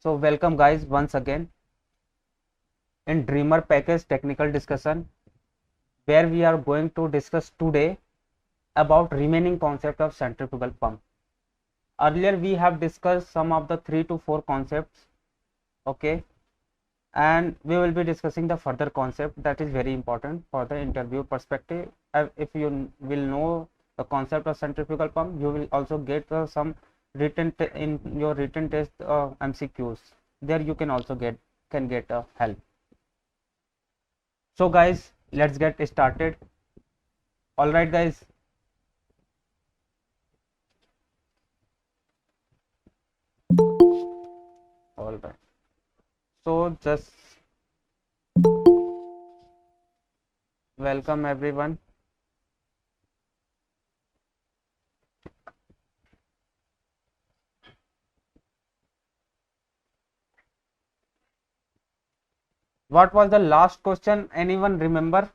So welcome guys once again in Dreamer package technical discussion, where we are going to discuss today about remaining concept of centrifugal pump. Earlier we have discussed some of the 3 to 4 concepts, okay, and we will be discussing the further concept that is very important for the interview perspective. If you will know the concept of centrifugal pump, you will also get some in your written test MCQs. There you can also get help. So guys, let's get started. All right guys, all right, so just welcome everyone. What was the last question? Anyone remember?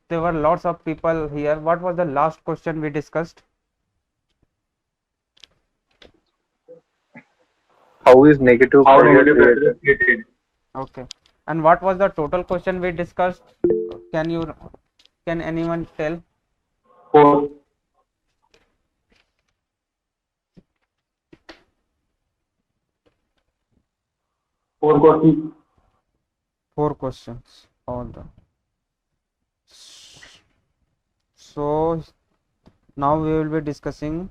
There were lots of people here. What was the last question we discussed? How is negative How pressure negative pressure created? is created. Okay. And what was the total question we discussed? Can anyone tell? Four, four questions. 4 questions. All right. So now we will be discussing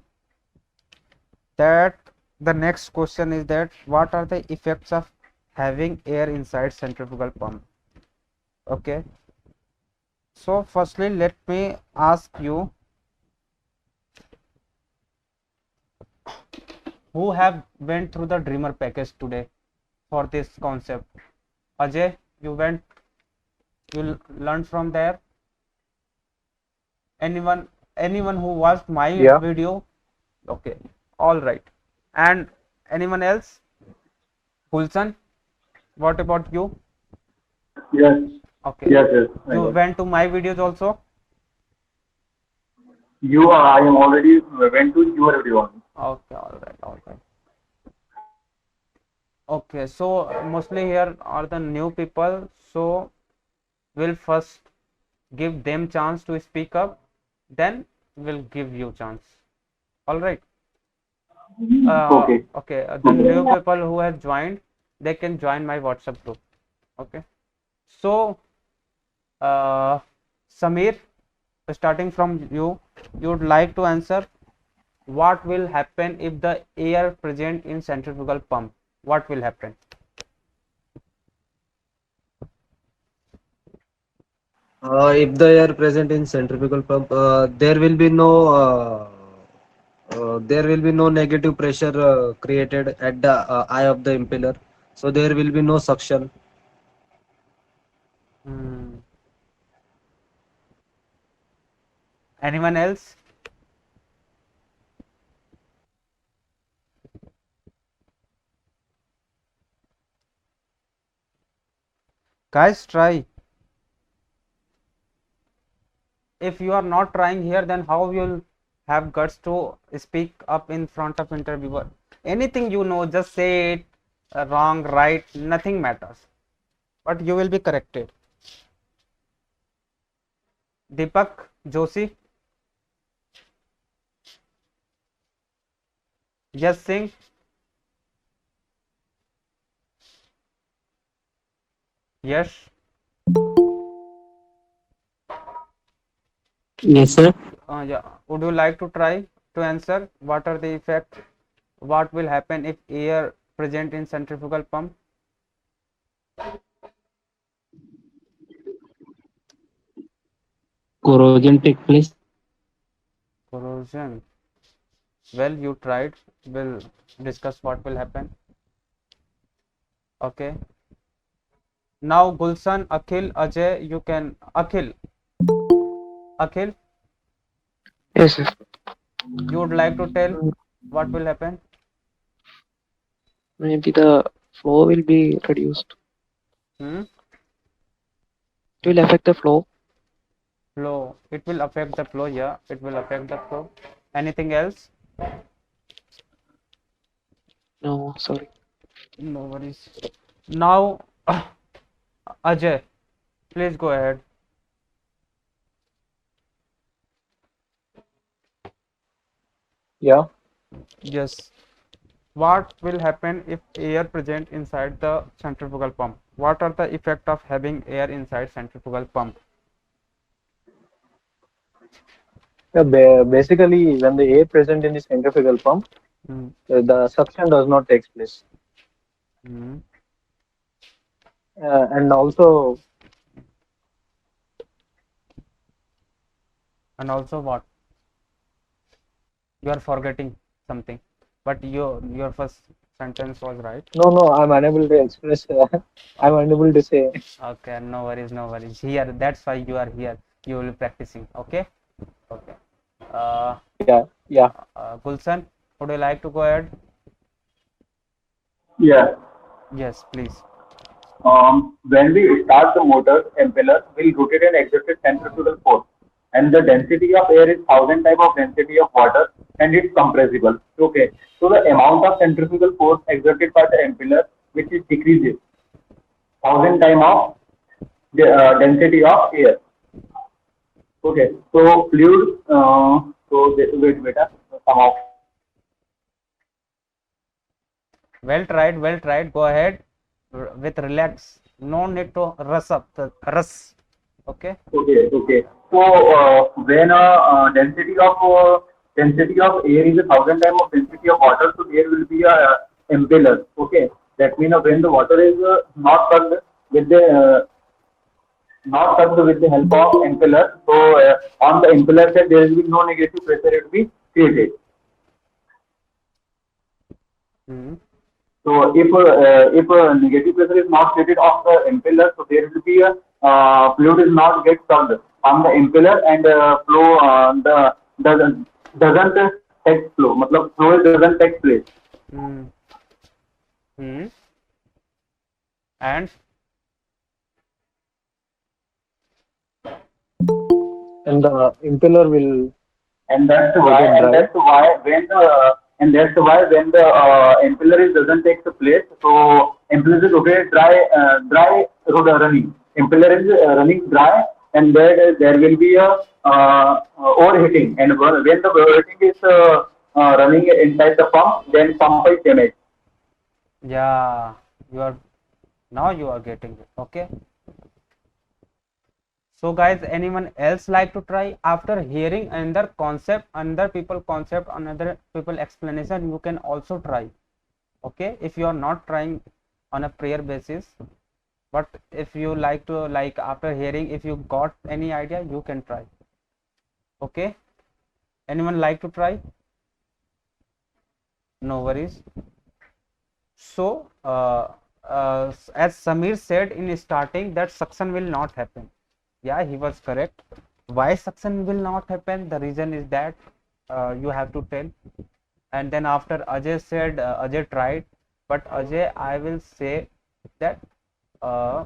that the next question is that what are the effects of having air inside centrifugal pump? Okay. So firstly, let me ask you, who have went through the Dreamer package today for this concept? Ajay, you learned from there. Anyone who watched my Yeah. video? Okay, all right. And anyone else? Gulshan, what about you? Yes, Okay, yes, I you got. went to my videos also. I am already went to your video. Okay, all right, all right. Okay, so mostly here are the new people, so we'll first give them chance to speak up, then we'll give you chance. All right. Okay. Okay, the new people who have joined, they can join my WhatsApp group. Okay. So, uh, Samir, starting from you, you would like to answer what will happen if the air present in centrifugal pump? What will happen? If the air present in centrifugal pump, there will be no negative pressure created at the eye of the impeller. So there will be no suction. Hmm. Anyone else? Guys, try. If you are not trying here, then how you'll have guts to speak up in front of interviewer? Anything you know, just say it. Wrong, right, nothing matters, but you will be corrected. Deepak Joshi, Yes Singh, Yes. Yes, sir. Yeah. Would you like to try to answer? What are the effects? What will happen if air present in centrifugal pump? Corrosion take place. Corrosion. Well, you tried. We'll discuss what will happen. Okay. Now Gulshan, Akhil, Ajay, you can. Akhil, Yes, yes. you would like to tell what will happen? Maybe the flow will be reduced. Hmm? It will affect the flow. Flow. It will affect the flow. Yeah, it will affect the flow. Anything else? No, sorry. No worries. Now, Ajay, please go ahead. Yeah. Yes. What will happen if air present inside the centrifugal pump? What are the effect of having air inside centrifugal pump? Yeah, basically, when the air present in the centrifugal pump, Hmm. the suction does not take place, Hmm. and also And also what? You are forgetting something, but your first sentence was right. no, I'm unable to express. I'm unable to say. Okay, no worries, no worries. Here, that's why you are here. You will be practicing. Okay, okay. Uh, Yeah, yeah. Gulshan, would you like to go ahead? Yeah. Yes, please. When we start the motor, impeller will rotate and exert a centrifugal force, and the density of air is 1,000 type of density of water, and it's compressible. Okay, so the amount of centrifugal force exerted by the impeller, which is decreases 1,000 time of the density of air. Okay, so fluid. Wait, beta. Somehow. Well tried, well tried. Go ahead with relax. No need to rush up the rush. Okay. Okay, okay. So when density of air is 1,000 times of density of water, so there will be a impeller. Okay, that means when the water is with the uh, not sucked with the help of impeller, so on the impeller side there will be no negative pressure. It will be created. Hmm. So if negative pressure is not created on the impeller, so there will be a fluid is not get sucked on the impeller and flow the doesn't take flow. मतलब flow doesn't take place. Hmm. Hmm. And And the impeller will And that's get why it and dry. that's why when the and that's why when the impeller is doesn't take the place, so impeller is okay dry road running. Impeller is running dry, and there will be a overheating, and when the overheating is running inside the pump, then pump is damaged. yeah, you are now you are getting it. Okay. So guys, anyone else like to try after hearing another concept, another people explanation, you can also try. Okay, if you are not trying on a prayer basis, but if you like to like after hearing, if you got any idea, you can try. Okay, anyone like to try? No worries. So as Samir said in starting that suction will not happen. Yeah, he was correct. Why suction will not happen? The reason is that you have to tell. And then after Ajay said, Ajay tried, but Ajay, I will say that uh,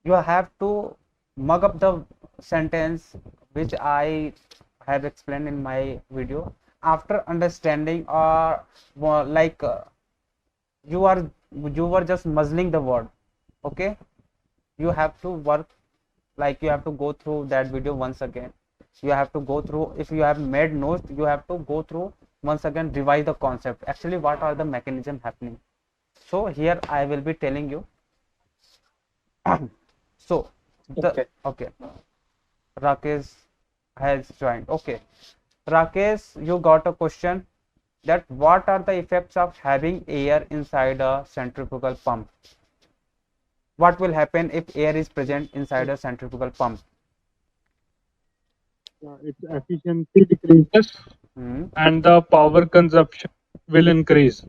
you have to mug up the sentence which I have explained in my video after understanding or like you are you were just muzzling the word. Okay, you have to work, like you have to go through that video once again. You have to go through, if you have made notes, you have to go through once again, revise the concept, actually what are the mechanism happening. So here I will be telling you. So the Okay. okay, Rakesh has joined. Okay, Rakesh, you got a question that what are the effects of having air inside a centrifugal pump? What will happen if air is present inside a centrifugal pump? Its efficiency decreases Hmm. and the power consumption will increase,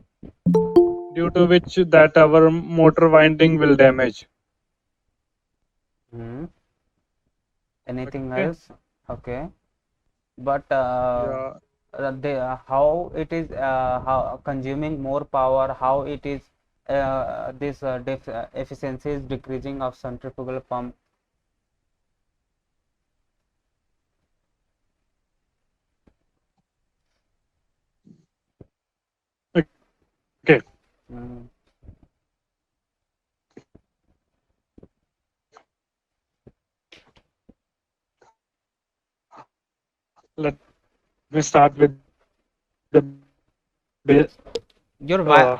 due to which that our motor winding will damage. Hmm. Anything Okay. else? Okay, but Yeah. how it is how consuming more power, how it is this efficiency is decreasing of centrifugal pump. Let me start with the Your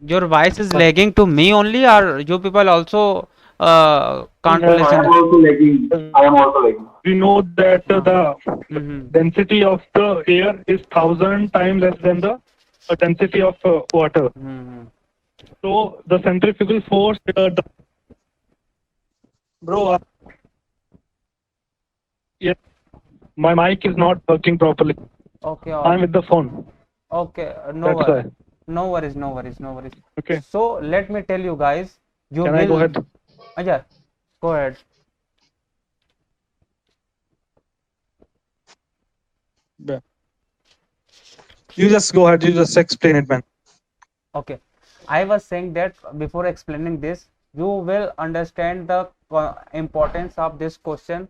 your voice is lagging to me only, or you people also can't Yes, I am listen? also lagging. I am also lagging. we know that the Mm-hmm. density of the air is 1,000 times less than the density of water. Mm-hmm. So the centrifugal force, bro, yeah, my mic is not working properly. Okay, I'm with the phone. okay, That's why. no worries, no worries, no worries. Okay. So let me tell you guys, you Can I go will, ahead? yeah, go ahead. Yeah. You just go ahead. You just explain it, man. Okay, I was saying that before explaining this, you will understand the importance of this question,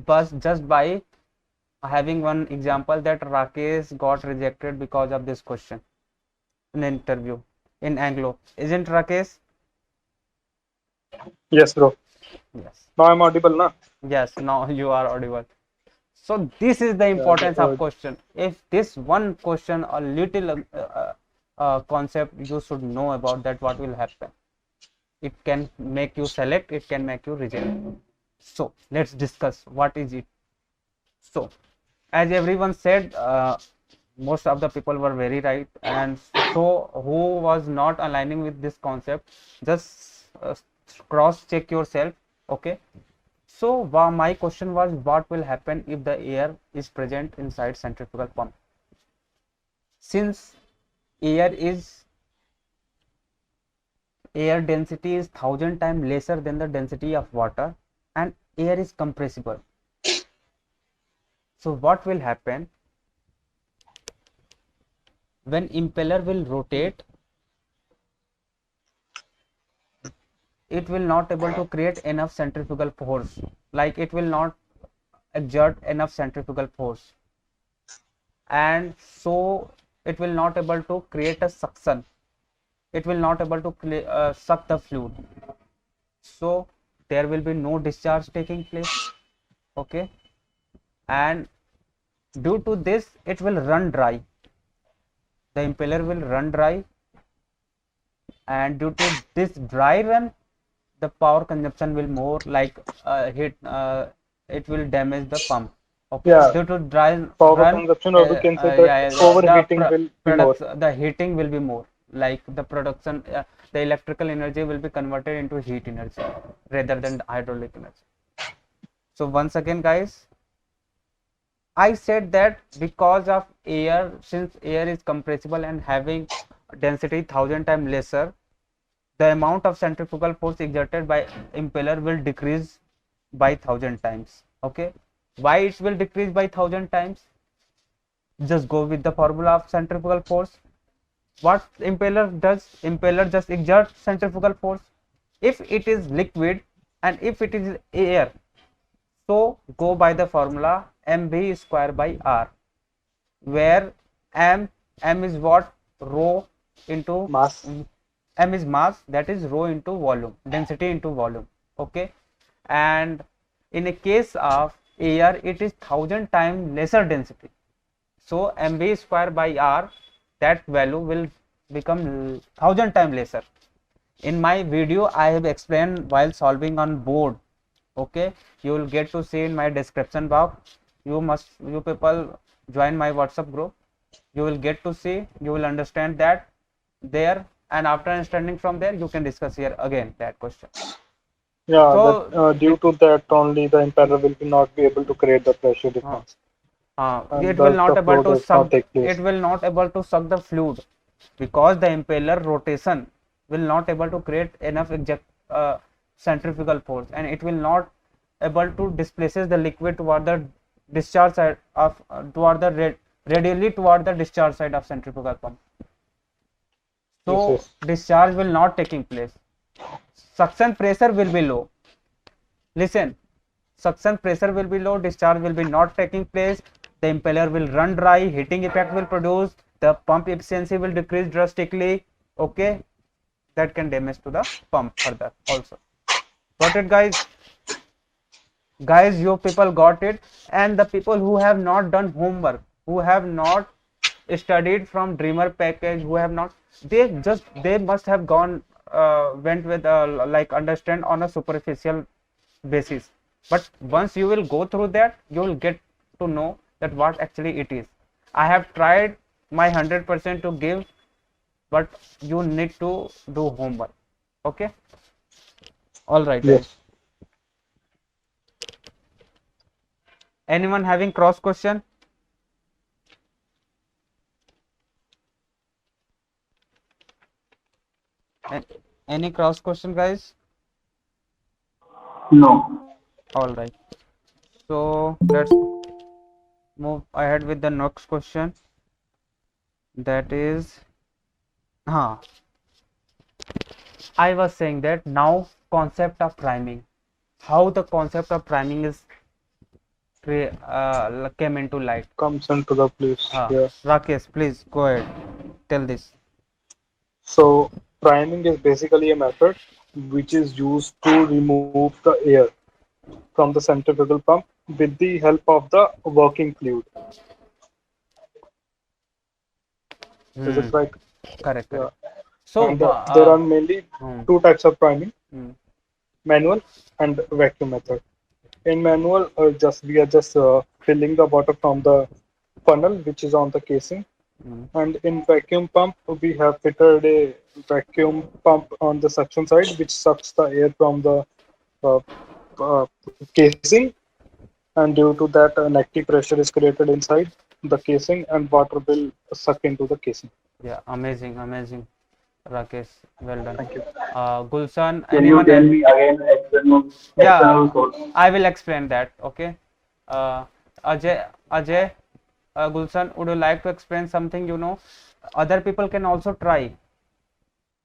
but just by having one example that Rakesh got rejected because of this question in an interview in Anglo. Isn't Rakesh? Yes, bro. Yes. Now I'm audible, na? Yes, now you are audible. So this is the Yeah. importance of question. If this one question, a little concept you should know about that, what will happen? It can make you select, it can make you reject. So let's discuss what is it. So as everyone said, most of the people were very right, and so who was not aligning with this concept, just cross check yourself. Okay, so my question was, what will happen if the air is present inside centrifugal pump? Since air is air density is 1,000 times lesser than the density of water, and air is compressible. So what will happen when impeller will rotate? It will not able to create enough centrifugal force, like it will not exert enough centrifugal force, and so it will not able to create a suction, it will not able to suck the fluid, so there will be no discharge taking place. Okay, and due to this it will run dry, the impeller will run dry, and due to this dry run the power consumption will more, like hit it will damage the pump. Okay, Yeah. due to dry Power run, consumption, or we can say that yeah, overheating will be more. the heating will be more, like the production, the electrical energy will be converted into heat energy rather than hydraulic energy. So once again guys, I said that because of air, since air is compressible and having density 1,000 times lesser, the amount of centrifugal force exerted by impeller will decrease by 1,000 times. Okay, why it will decrease by 1,000 times? Just go with the formula of centrifugal force. What impeller does? Impeller just exerts centrifugal force. If it is liquid and if it is air, so go by the formula mv square by r, where m is what? Rho into Mass. m is mass, that is rho into volume, density into volume. Okay, and in a case of air it is 1,000 times lesser density, so mv square by r, that value will become 1,000 times lesser. In my video I have explained while solving on board. Okay, you will get to see in my description box. You people join my WhatsApp group, you will get to see, you will understand that there, and after understanding from there you can discuss here again that question. Yeah, that So due to that only the impeller will be not be able to create the pressure uh, difference, and it will thus the not able flow to does not suck, take it place. will not able to suck the fluid, because the impeller rotation will not able to create enough centrifugal force, and it will not able to displaces the liquid toward the discharge side of toward the radially toward the discharge side of centrifugal pump, Yes, so yes. discharge will not taking place, suction pressure will be low. Listen, suction pressure will be low, discharge will be not taking place, the impeller will run dry, heating effect will produce, the pump efficiency will decrease drastically. Okay, that can damage to the pump further also. Got it guys? Guys, you people got it. And the people who have not done homework, who have not studied from dreamer package, who have not, they must have gone went with like understand on a superficial basis. But once you will go through that, you will get to know that what actually it is. I have tried my 100% to give, but you need to do homework. Okay, all right guys. Yes. Anyone having cross question? Any cross question, guys? No. All right, so let's move ahead with the next question. That is, I was saying that now concept of priming, how the concept of priming is came into light. Comes into the place. Yeah. Rakesh, please go ahead, tell this. So priming is basically a method which is used to remove the air from the centrifugal pump with the help of the working fluid. Is it right? Correct, Yeah. correct. So And there are mainly hmm, two types of priming: hmm, manual and vacuum method. In manual, we are just filling the water from the funnel which is on the casing, hmm, and in vacuum pump we have fitted a vacuum pump on the suction side which sucks the air from the uh, casing, and due to that an active pressure is created inside the casing and water will suck into the casing. yeah, amazing, amazing, Rakesh, well done. Thank you. Gulshan, Can you anyone tell else? me again external Yeah, source? I will explain that. Okay. uh, Ajay, Gulshan, would you like to explain something? Other people can also try.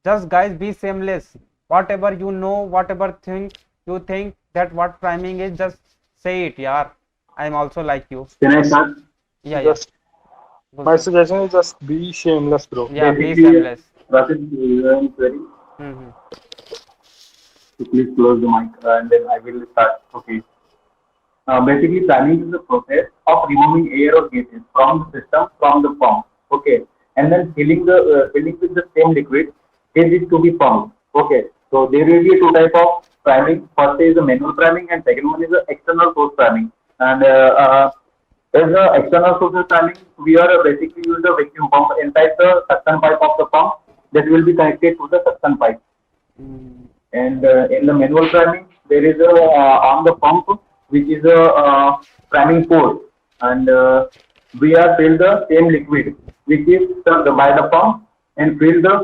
Just guys, be shameless. Whatever you know, whatever thing you think that what priming is, just say it. Yeah, I'm also like you. Can I start? Yeah, yeah. Just my Gulshan. suggestion is just be shameless, bro. Yeah, be Basically, shameless. Rakesh, query. Mm-hmm. So please close the mic and then I will start. Okay. Basically, priming is the process of removing air or gases from the system from the pump. Okay, and then filling with the same liquid is it to be pumped. Okay, so there will be two type of priming. First is the manual priming, and second one is the external source priming. And as the external source priming, we are basically use the vacuum pump inside the suction pipe of the pump that will be connected to the suction pipe. Mm, And in the manual priming, there is a on the pump which is a priming port, and we are fill the same liquid which is served by the pump and fill the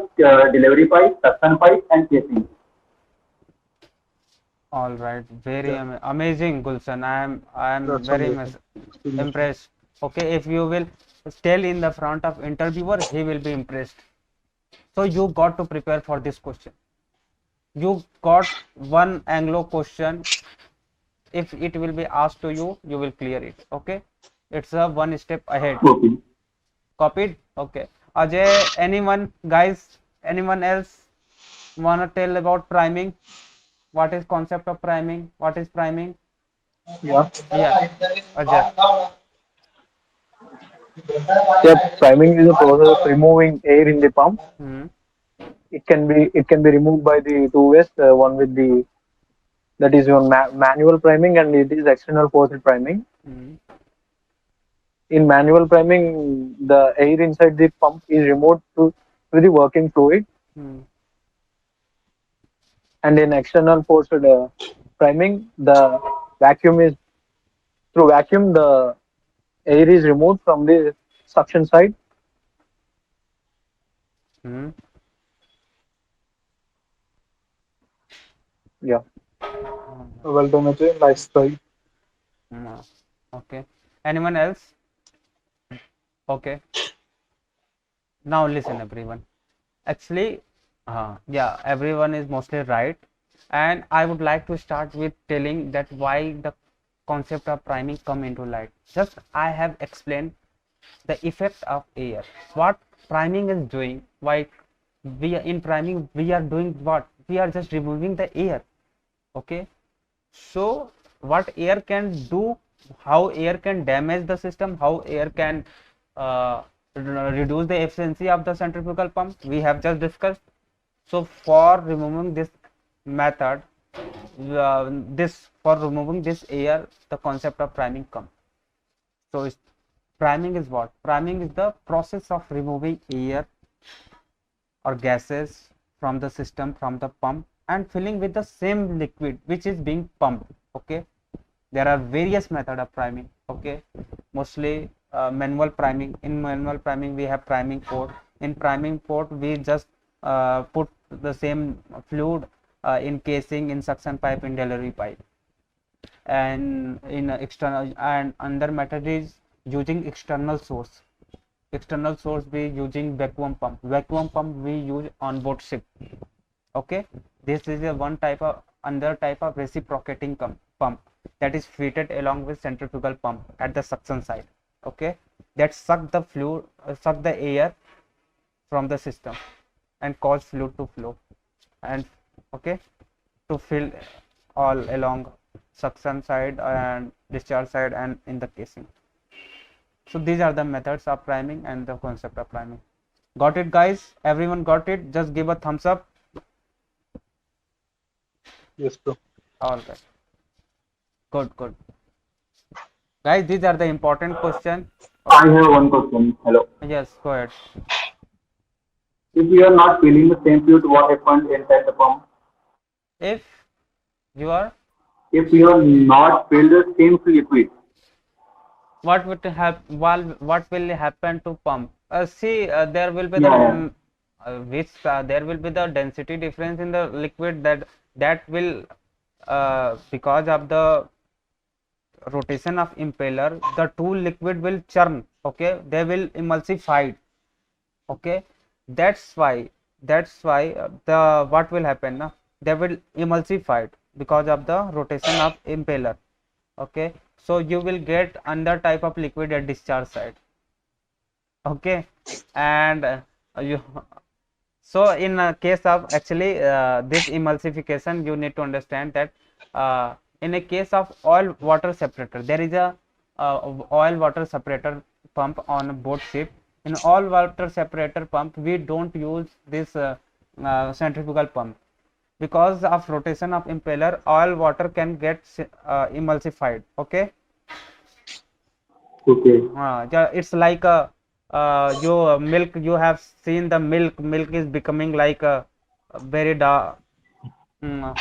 delivery pipe, suction pipe, and casing. all right, very Yeah, amazing, Gulshan. I am that's very amazing. Extremely amazing. impressed. Okay, if you will tell in the front of interviewer, he will be impressed. So you got to prepare for this question. You got one Anglo question. If it will be asked to you, you will clear it. Okay, it's a one step ahead. Okay. Copied. Okay, Ajay, anyone, guys, anyone else wanna tell about priming? What is concept of priming? What is priming? Yeah. Yeah, Ajay. Yeah, priming is a process of removing air in the pump. Hmm. It can be removed by the two ways. One with the that is your manual priming, and it is external forced priming. Hmm. In manual priming, the air inside the pump is removed through the working fluid, Hmm. and in external forced priming, the vacuum is through vacuum the air is removed from the suction side. Hmm. Yeah. Well done, Ajay. Nice try. Hmm. Okay. Anyone else? Okay. Now listen, everyone. Actually, yeah, everyone is mostly right, and I would like to start with telling that why the concept of priming come into light. Just I have explained the effect of air, what priming is doing. Why we are in priming, we are doing what? We are just removing the air. Okay, so what air can do, how air can damage the system, how air can reduce the efficiency of the centrifugal pump, we have just discussed. So for removing this method, for removing this air, the concept of priming comes. So priming is what? Priming is the process of removing air or gases from the system, from the pump, and filling with the same liquid which is being pumped. Okay, there are various methods of priming. Okay, mostly manual priming. In manual priming we have priming port. In priming port we just put the same fluid in casing, in suction pipe, in delivery pipe. And in external, and another method is using external source. External source we using vacuum pump. Vacuum pump we use on board ship. Okay, this is a one type of, another type of reciprocating pump that is fitted along with centrifugal pump at the suction side. Okay, that suck the fluid, suck the air from the system and cause fluid to flow, and okay, to fill all along suction side and discharge side and in the casing. So these are the methods of priming and the concept of priming. Got it, guys? Everyone got it? Just give a thumbs up. Yes, bro. All right. Good. Guys, these are the important questions. I have one question. Hello. Yes, go ahead. If we are not filling the same fluid, what happened inside the pump? If you are, If we are not filled the same liquid, what would happen? What will happen to pump? See, there will be the yeah, there will be the density difference in the liquid, that will because of the rotation of impeller, the two liquid will churn. Okay, they will emulsify. Okay, that's why the what will happen now, they will emulsify because of the rotation of impeller. Okay, so you will get under type of liquid at discharge side. Okay, and you so in case of actually this emulsification, you need to understand that in a case of oil water separator, there is a oil water separator pump on board ship. In oil water separator pump we don't use this centrifugal pump, because of rotation of impeller oil water can get emulsified. Okay, okay, yeah, it's like a you milk, you have seen the milk is becoming like a very dark, mm,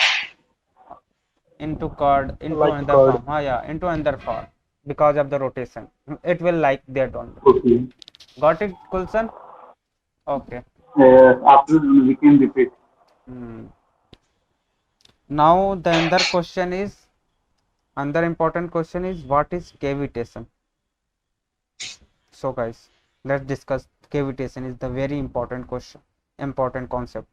into curd, into Like another curd. form. Yeah, into another form because of the rotation. It will like that only. okay. Got it, Kulsan? Okay. After we can repeat. Hmm. Now the another important question is, what is cavitation? So guys, let's discuss cavitation. Is the very important question, important concept.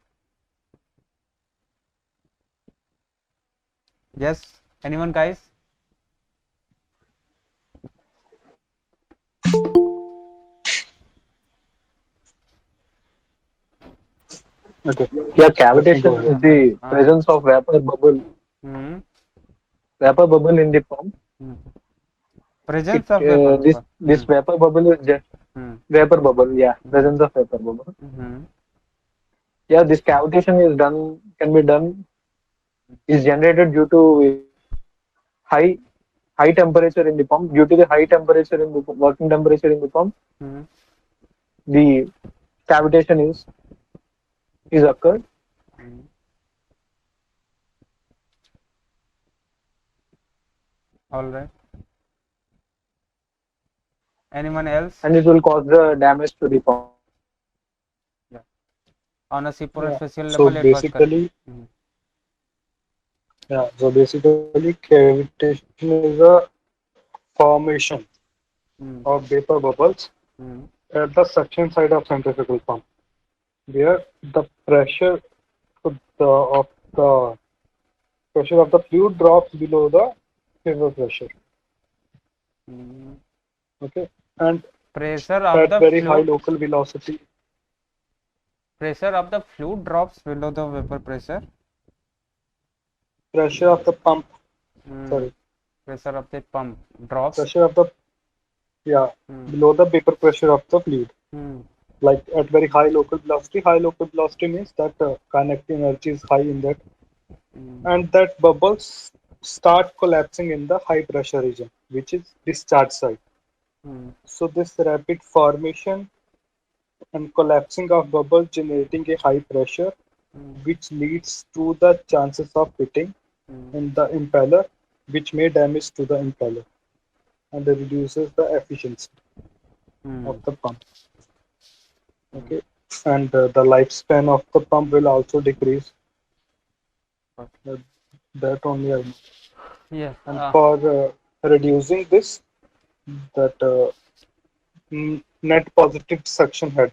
Yes, anyone, guys? Okay. Yeah, Let me go cavitation ahead. is the presence of Hmm. vapor bubble in the pump. Hmm. It Presence of vapor this vapor. this vapor bubble is just Hmm. vapor bubble. Yeah, Hmm. presence of vapor bubble. Hmm. Yeah, this cavitation is done can be done is generated due to high high temperature in the pump. Due to the high temperature in the working temperature in the pump, Hmm. the cavitation is occurred, Hmm. All right. Anyone else? and it will cause the damage to the pump. Yeah. On a Yeah. superficial So level, it was correct. basically, Hmm. yeah. So basically, cavitation is a formation of Hmm. vapor bubbles Hmm. at the suction side of centrifugal pump, where the to the of the pressure of the fluid drops below the vapor pressure. Hmm. Okay, and Pressure of at the very high fluid, local velocity, drops below the vapor pressure. pressure of the pump. Hmm. Sorry. pressure of the pump drops. pressure of the yeah Hmm. below the vapor pressure of the fluid. Hmm. Like at very high local velocity. High local velocity means that kinetic energy is high in that, Hmm. and that bubbles start collapsing in the high pressure region, which is discharge side. Hmm. So this rapid formation and collapsing of bubbles generating a high pressure, Hmm. which leads to the chances of fitting Hmm. in the impeller, which may damage to the impeller and reduces the efficiency Hmm. of the pump. Hmm. Okay, and the lifespan of the pump will also decrease. Okay. Uh, that only I know. Yes. And for reducing this, that net positive suction head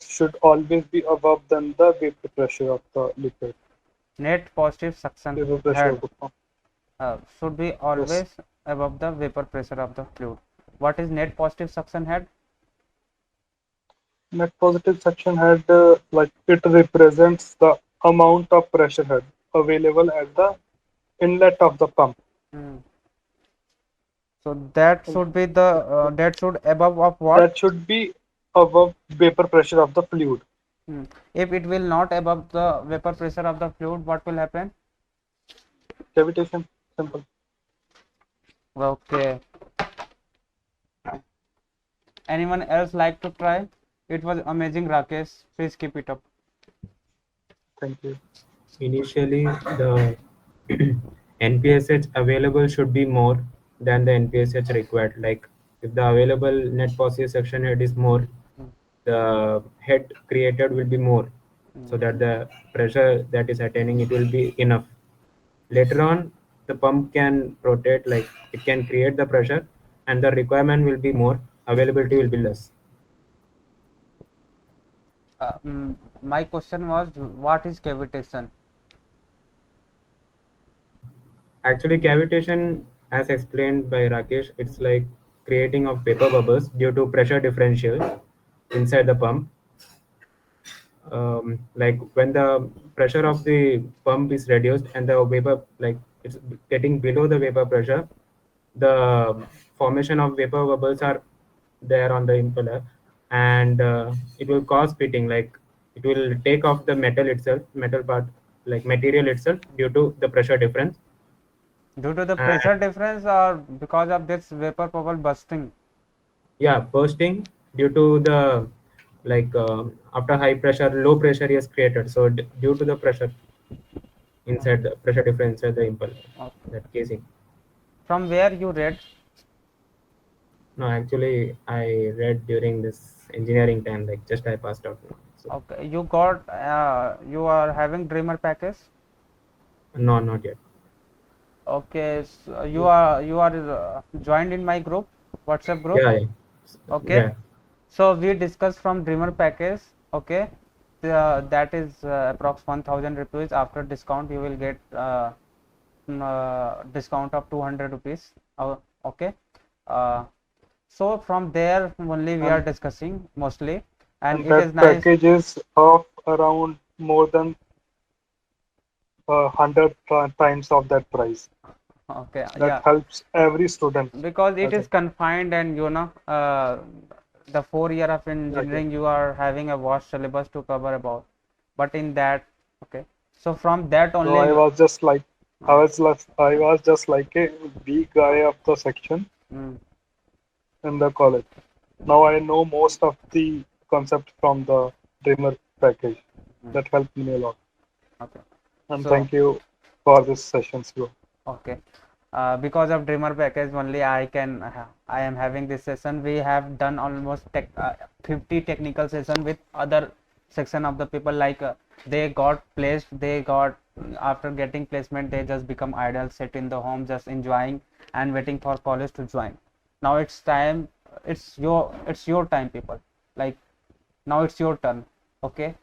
should always be above than the vapor pressure of the liquid, Net positive suction vapor pressure of head the pump. should be Yes, always above the vapor pressure of the fluid. What is net positive suction head? net positive suction head, like it represents the amount of pressure head available at the inlet of the pump. Hmm. So that should be the that should above of what? That should be above vapor pressure of the fluid. Hmm. If it will not above the vapor pressure of the fluid, what will happen? Cavitation, simple. Okay. Anyone else like to try? It was amazing, Rakesh. Please keep it up. Thank you. Initially, the NPSH available should be more than the NPSH required. Like if the available net positive suction head is more, Hmm. the head created will be more, Hmm. so that the pressure that is attaining it will be enough. Later on, the pump can rotate, like it can create the pressure, and the requirement will be more, availability will be less. My question was, what is cavitation? Actually, cavitation, as explained by Rakesh, it's like creating of vapor bubbles due to pressure differential inside the pump. Like when the pressure of the pump is reduced and the vapor, like it's getting below the vapor pressure, the formation of vapor bubbles are there on the impeller, and it will cause pitting. Like it will take off the metal itself, metal part, like material itself, due to the pressure difference. Due to the And pressure difference or because of this vapor bubble bursting? yeah, bursting due to the, like after high pressure low pressure is created, so due to the pressure inside the pressure difference inside the impeller, Okay. that casing. From where you read? No, actually I read during this engineering time, like just I passed out now, so Okay, you got you are having dreamer package. no, not yet. Okay, so you are joined in my group, WhatsApp group. Yeah, yeah. Okay, Yeah. so we discussed from dreamer package. Okay, that is approx 1000 rupees. After discount you will get discount of 200 rupees. Okay, uh, so from there only we are And discussing mostly, and and it that is nice. package is of around more than 100 times of that price. Okay, That yeah, helps every student. because it I is think. confined, and the 4 year of Yeah, yeah. engineering you are having a vast syllabus to cover about, but in that, okay, so from that So only I was just like, uh, I was just like a weak guy of the section mm, in the college. Now I know most of the concept from the Dreamer package. mm, That helped me a lot. okay, And so thank you for this session, bro. okay, because of dreamer package only I am having this session. We have done almost 50 technical session with other section of the people, like they got placed, they got after getting placement they just become idle, sit in the home just enjoying and waiting for college to join. Now it's time, it's your time, people, like now it's your turn. Okay,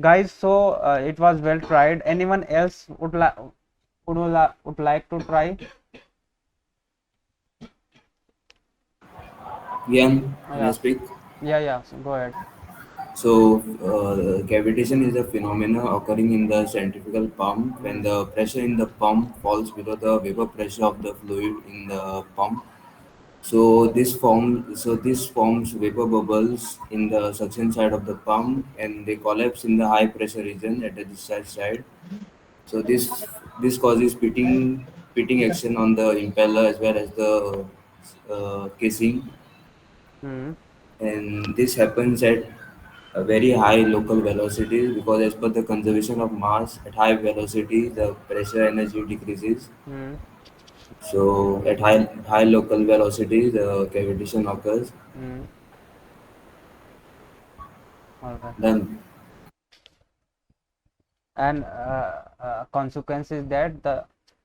guys, so it was well tried. Anyone else would like to try? Yan, can I Yeah, speak? yeah, yeah, so go ahead. So, cavitation is a phenomena occurring in the centrifugal pump when the pressure in the pump falls below the vapor pressure of the fluid in the pump. So this forms vapor bubbles in the suction side of the pump, and they collapse in the high pressure region at the discharge side. So this causes pitting action on the impeller as well as the casing, Hmm. and this happens at a very high local velocity because as per the conservation of mass at high velocity the pressure energy decreases. Hmm. So at high local velocity the cavitation occurs. Hmm. All right. Then And consequence is that the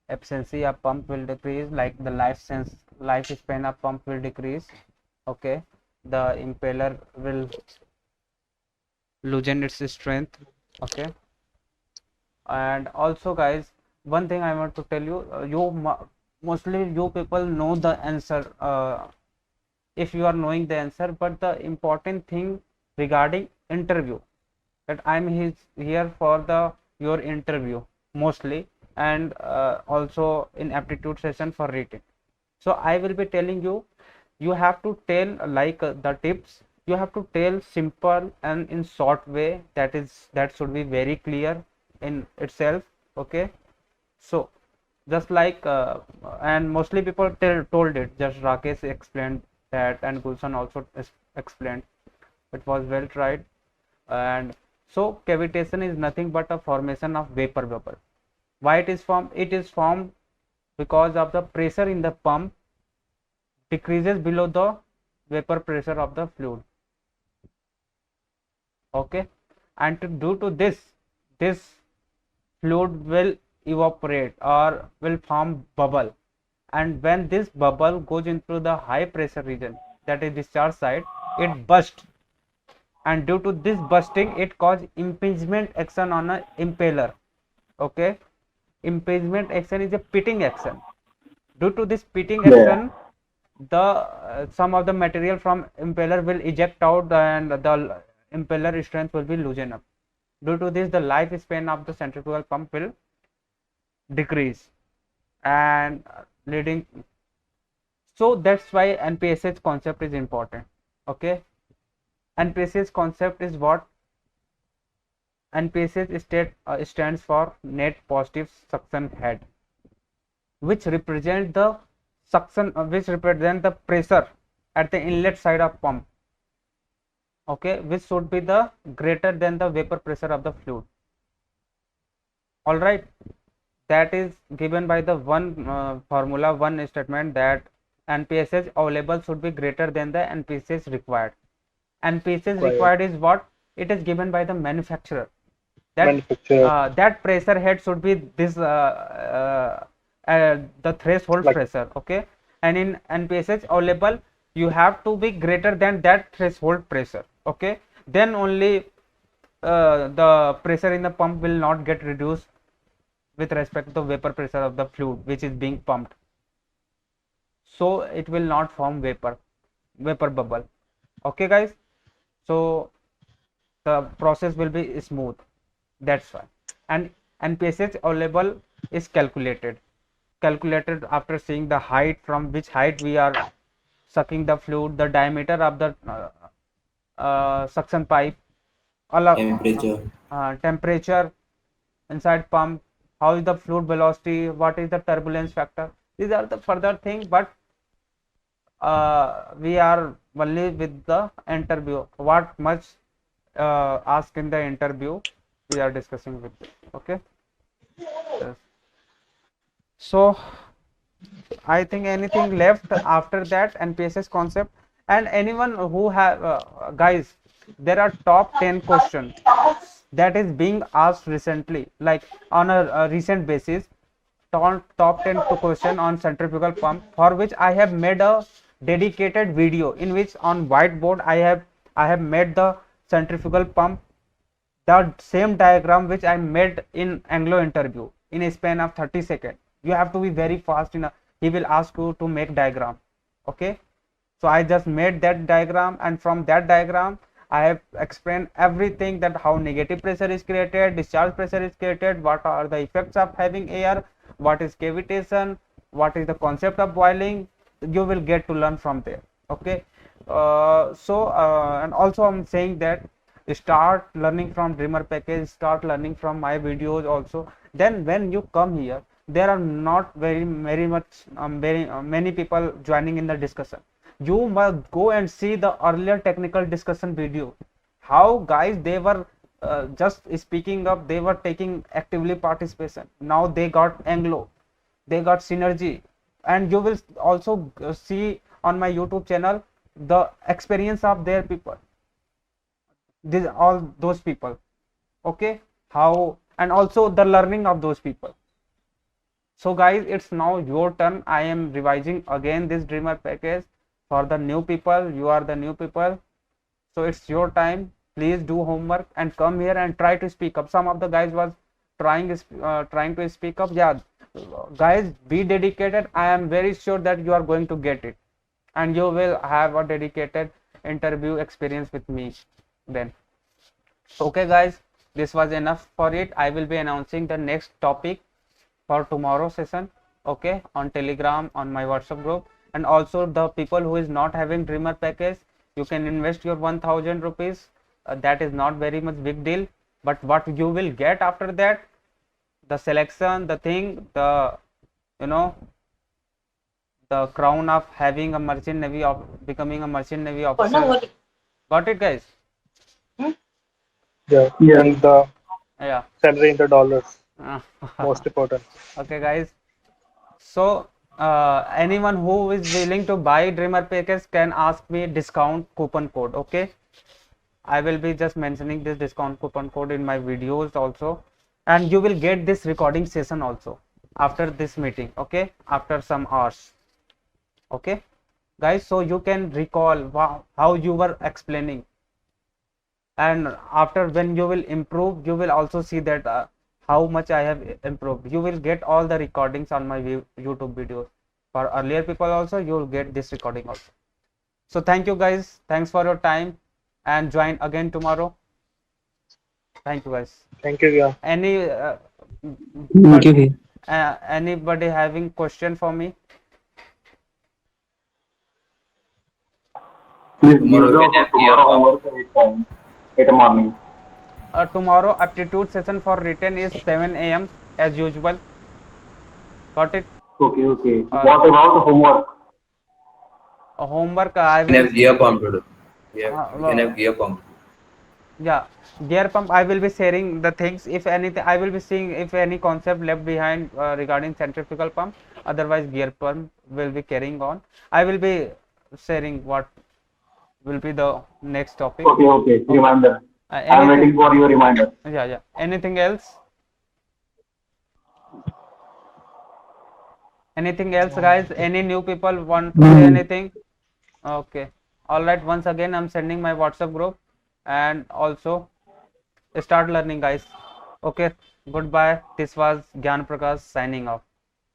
efficiency of pump will decrease, like the lifespan of pump will decrease. Okay, the impeller will loosen its strength. Okay, and also guys, one thing I want to tell you, mostly you people know the answer, if you are knowing the answer, but the important thing regarding interview, that here for the your interview mostly, and also in aptitude session for written. So I will be telling you, you have to tell like the tips, you have to tell simple and in short way, that should be very clear in itself. Okay, so just like and mostly people told it, just Rakesh explained that, and Gulshan also explained, it was well tried. And so cavitation is nothing but a formation of vapor bubble. Why it is formed? It is formed because of the pressure in the pump decreases below the vapor pressure of the fluid. Okay, and due to this fluid will evaporate or will form bubble, and when this bubble goes into the high pressure region, that is discharge side, it bursts, and due to this bursting it cause impingement action on a impeller. Okay, impingement action is a pitting action. Due to this pitting Yeah. action, the some of the material from impeller will eject out, and the impeller strength will be loosened up. Due to this, the lifespan of the centrifugal pump will decrease, and leading, so that's why NPSH concept is important. Okay, NPSH concept is what? NPSH stands for net positive suction head, which represent the which represent the pressure at the inlet side of pump. Okay, which should be the greater than the vapor pressure of the fluid. All right, that is given by the one formula, one statement, that NPSH available should be greater than the NPSH required. NPSH required is what? It is given by the manufacturer, that Manufacturer, that pressure head should be this the threshold like pressure. Okay, and in NPSH available, you have to be greater than that threshold pressure. Okay, then only the pressure in the pump will not get reduced with respect to the vapor pressure of the fluid which is being pumped, so it will not form vapor bubble. Okay guys, so the process will be smooth, that's why. And NPSH available is calculated after seeing the height, from which height we are sucking the fluid, the diameter of the suction pipe, temperature. temperature inside pump, how is the fluid velocity, what is the turbulence factor. These are the further thing, but we are only with the interview, what much asked in the interview we are discussing with you. Okay, yes. So I think anything left after that NPSS concept, and anyone who have guys, there are top 10 questions that is being asked recently, like on a recent basis, top 10 to question on centrifugal pump, for which I have made a dedicated video, in which on whiteboard I have made the centrifugal pump, the same diagram which I made in Anglo interview, in a span of 30 seconds. You have to be very fast in a, he will ask you to make diagram. Okay, so I just made that diagram, and from that diagram I have explained everything, that how negative pressure is created, discharge pressure is created, what are the effects of having air, what is cavitation, what is the concept of boiling. You will get to learn from there. Okay. And also I'm saying that start learning from Dreamer package, start learning from my videos also. Then when you come here, there are not very much very many people joining in the discussion. You must go and see the earlier technical discussion video, how guys they were just speaking up, they were taking actively participation. Now they got Anglo, they got synergy, and you will also see on my YouTube channel the experience of their people, these all those people. Okay, how, and also the learning of those people. So guys, it's now your turn. I am revising again this Dreamer package for the new people. You are the new people, so it's your time. Please do homework and come here and try to speak up. Some of the guys was trying to speak up. Yeah, guys, be dedicated. I am very sure that you are going to get it, and you will have a dedicated interview experience with me then. Okay guys, this was enough for it. I will be announcing the next topic for tomorrow session. Okay, on Telegram, on my WhatsApp group. And also the people who is not having Dreamer package, you can invest your 1000 rupees. That is not very much big deal, but what you will get after that, the selection, the thing, the, you know, the crown of having a merchant navy, of becoming a merchant navy officer. Got it guys? Yeah. Yeah. And the Yeah. salary in the dollars, most important. Okay guys, so anyone who is willing to buy Dreamer package can ask me discount coupon code. Okay, I will be just mentioning this discount coupon code in my videos also, and you will get this recording session also after this meeting. Okay, after some hours. Okay guys, so you can recall how you were explaining, and after when you will improve, you will also see that how much I have improved. You will get all the recordings on my YouTube videos. For earlier people also, you will get this recording also. So thank you guys, thanks for your time, and join again tomorrow. Thank you guys. Thank you, yeah. Thank you. Anybody having question for me? Please give the tomorrow homework at time, at morning. Tomorrow aptitude session for written is 7 a.m. as usual. Got it? Okay, okay. What about homework? Homework I We can will. have gear pump to do. Yeah, we can have gear pump. Yeah, gear pump I will be sharing the things. If anything, I will be seeing if any concept left behind regarding centrifugal pump. Otherwise, gear pump will be carrying on. I will be sharing what will be the next topic. Okay, okay. Reminder. I'm waiting for your reminder. Yeah, yeah. Anything else? Anything else, guys? Any new people want to say anything? Okay. All right. Once again, I'm sending my WhatsApp group, and also start learning, guys. Okay. Goodbye. This was Gyan Prakash signing off.